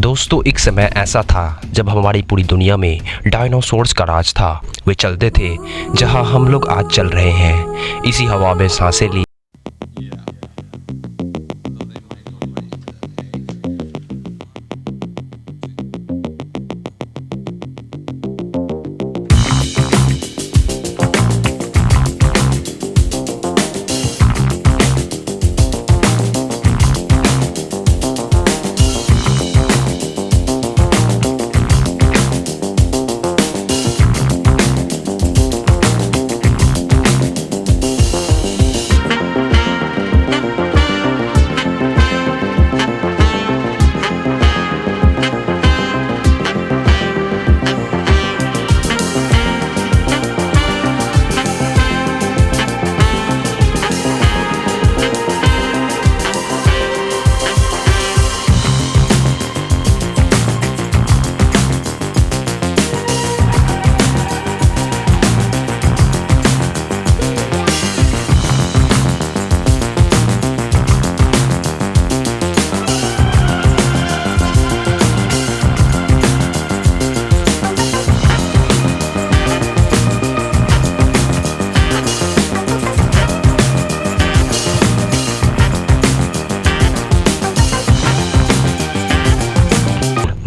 दोस्तों, एक समय ऐसा था जब हमारी पूरी दुनिया में डायनासोर्स का राज था। वे चलते थे जहां हम लोग आज चल रहे हैं। इसी हवा में सांसें ली।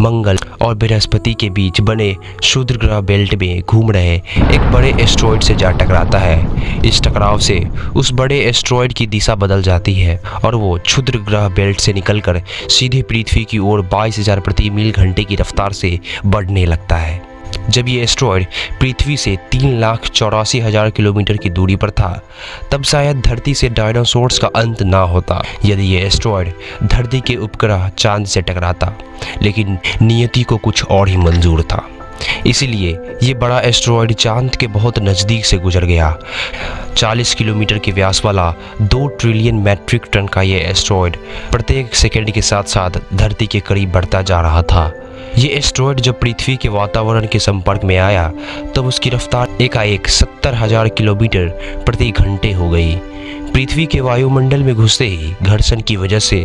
मंगल और बृहस्पति के बीच बने क्षुद्र ग्रह बेल्ट में घूम रहे एक बड़े एस्ट्रॉयड से जा टकराता है। इस टकराव से उस बड़े एस्ट्रॉयड की दिशा बदल जाती है और वो क्षुद्र ग्रह बेल्ट से निकलकर सीधे पृथ्वी की ओर 22,000 प्रति मील घंटे की रफ्तार से बढ़ने लगता है। जब ये एस्ट्रॉयड पृथ्वी से 3,84,000 किलोमीटर की दूरी पर था, तब शायद धरती से डायनासोर्स का अंत ना होता यदि ये एस्ट्रॉयड धरती के उपग्रह चांद से टकराता। लेकिन नियति को कुछ और ही मंजूर था, इसीलिए ये बड़ा एस्ट्रॉयड चांद के बहुत नज़दीक से गुजर गया। 40 किलोमीटर के व्यास वाला 2 ट्रिलियन मैट्रिक टन का ये एस्ट्रॉयड प्रत्येक सेकंड के साथ साथ धरती के करीब बढ़ता जा रहा था। ये एस्ट्रॉयड जब पृथ्वी के वातावरण के संपर्क में आया तब उसकी रफ्तार एकाएक 70,000 किलोमीटर प्रति घंटे हो गई। पृथ्वी के वायुमंडल में घुसते ही घर्षण की वजह से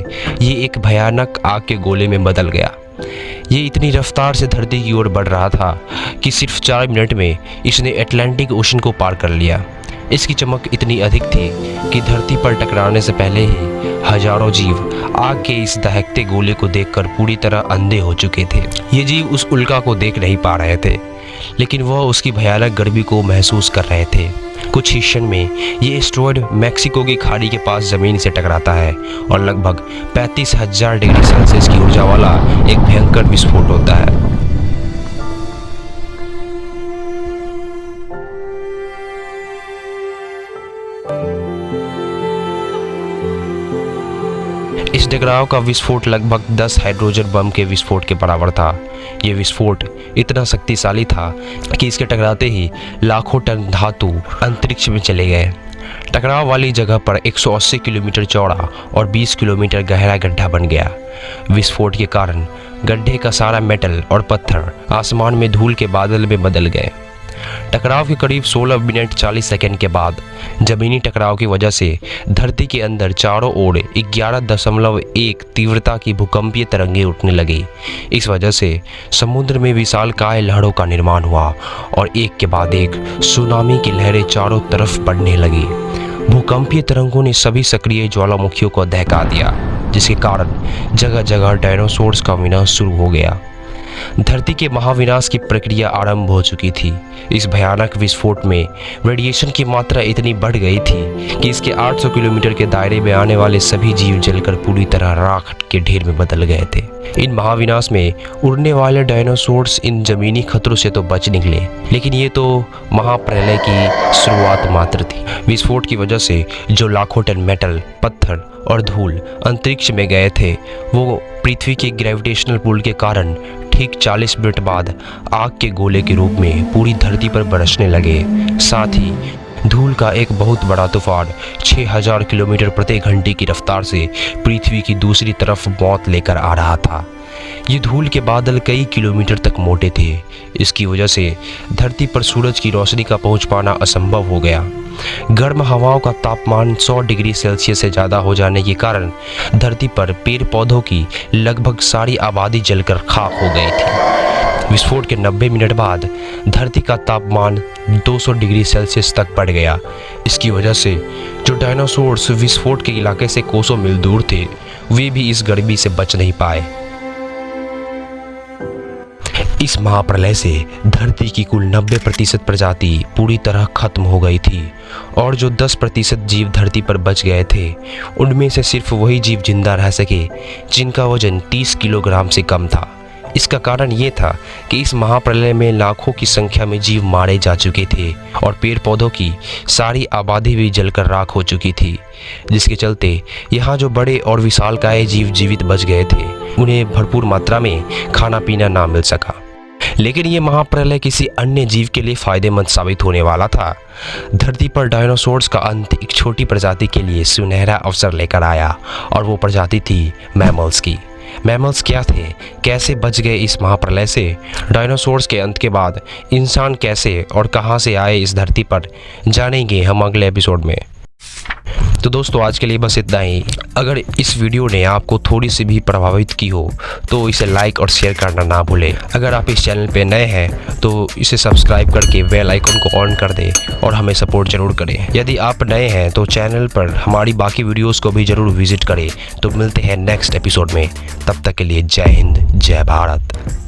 ये एक भयानक आग के गोले में बदल गया। ये इतनी रफ्तार से धरती की ओर बढ़ रहा था कि सिर्फ 4 मिनट में इसने अटलांटिक ओशन को पार कर लिया। इसकी चमक इतनी अधिक थी कि धरती पर टकराने से पहले ही हजारों जीव आग के इस दहकते गोले को देखकर पूरी तरह अंधे हो चुके थे। ये जीव उस उल्का को देख नहीं पा रहे थे, लेकिन वह उसकी भयानक गर्मी को महसूस कर रहे थे। कुछ ही क्षण में ये एस्ट्रॉयड मैक्सिको की खाड़ी के पास ज़मीन से टकराता है और लगभग 35,000 डिग्री सेल्सियस की ऊर्जा वाला एक भयंकर विस्फोट होता है। इस टकराव का विस्फोट लगभग 10 हाइड्रोजन बम के विस्फोट के बराबर था। यह विस्फोट इतना शक्तिशाली था कि इसके टकराते ही लाखों टन धातु अंतरिक्ष में चले गए। टकराव वाली जगह पर 180 किलोमीटर चौड़ा और 20 किलोमीटर गहरा गड्ढा बन गया। विस्फोट के कारण गड्ढे का सारा मेटल और पत्थर आसमान में धूल के बादल में बदल गए। टकराव के करीब 16 मिनट 40 सेकंड के बाद जमीनी टकराव की वजह से धरती के अंदर चारों ओर 11.1 तीव्रता की भूकंपीय तरंगें उठने लगी। इस वजह से समुद्र में विशालकाय लहरों का निर्माण हुआ और एक के बाद एक सुनामी की लहरें चारों तरफ बढ़ने लगी। भूकंपीय तरंगों ने सभी सक्रिय ज्वालामुखियों को दहका दिया, जिसके कारण जगह जगह डायनासोर्स का विनाश शुरू हो गया। धरती के महाविनाश की प्रक्रिया आरंभ हो चुकी थी। इस भयानक विस्फोट में रेडिएशन की मात्रा इतनी बढ़ गई थी कि इसके 800 किलोमीटर के दायरे में आने वाले सभी जीव जलकर पूरी तरह राख के ढेर में बदल गए थे। इन महाविनाश में उड़ने वाले डायनासोर्स इन जमीनी खतरों से तो बच निकले, लेकिन ये तो महाप्रलय की शुरुआत मात्र थी। विस्फोट की वजह से जो लाखों टन मेटल, पत्थर और धूल अंतरिक्ष में गए थे, वो पृथ्वी के ग्रेविटेशनल पुल के कारण ठीक 40 मिनट बाद आग के गोले के रूप में पूरी धरती पर बरसने लगे। साथ ही धूल का एक बहुत बड़ा तूफान 6,000 किलोमीटर प्रति घंटे की रफ्तार से पृथ्वी की दूसरी तरफ मौत लेकर आ रहा था। ये धूल के बादल कई किलोमीटर तक मोटे थे। इसकी वजह से धरती पर सूरज की रोशनी का पहुंच पाना असंभव हो गया। गर्म हवाओं का तापमान 100 डिग्री सेल्सियस से ज़्यादा हो जाने के कारण धरती पर पेड़ पौधों की लगभग सारी आबादी जलकर खाक हो गई थी। विस्फोट के 90 मिनट बाद धरती का तापमान 200 डिग्री सेल्सियस तक बढ़ गया। इसकी वजह से जो डायनासोर्स विस्फोट के इलाके से कोसों मील दूर थे, वे भी इस गर्मी से बच नहीं पाए। इस महाप्रलय से धरती की कुल 90% प्रजाति पूरी तरह खत्म हो गई थी और जो 10% जीव धरती पर बच गए थे, उनमें से सिर्फ वही जीव जिंदा रह सके जिनका वजन 30 किलोग्राम से कम था। इसका कारण ये था कि इस महाप्रलय में लाखों की संख्या में जीव मारे जा चुके थे और पेड़ पौधों की सारी आबादी भी जलकर राख हो चुकी थी, जिसके चलते यहाँ जो बड़े और विशालकाय जीव जीवित बच गए थे, उन्हें भरपूर मात्रा में खाना पीना ना मिल सका। लेकिन ये महाप्रलय किसी अन्य जीव के लिए फायदेमंद साबित होने वाला था। धरती पर डायनासोर्स का अंत एक छोटी प्रजाति के लिए सुनहरा अवसर लेकर आया और वो प्रजाति थी मैमल्स की। मैमल्स क्या थे, कैसे बच गए इस महाप्रलय से, डायनासोर्स के अंत के बाद इंसान कैसे और कहां से आए इस धरती पर, जानेंगे हम अगले एपिसोड में। तो दोस्तों आज के लिए बस इतना ही। अगर इस वीडियो ने आपको थोड़ी सी भी प्रभावित की हो तो इसे लाइक और शेयर करना ना भूलें। अगर आप इस चैनल पे नए हैं तो इसे सब्सक्राइब करके बेल आइकन को ऑन कर दें और हमें सपोर्ट जरूर करें। यदि आप नए हैं तो चैनल पर हमारी बाकी वीडियोस को भी जरूर विजिट करें। तो मिलते हैं नेक्स्ट एपिसोड में, तब तक के लिए जय हिंद, जय भारत।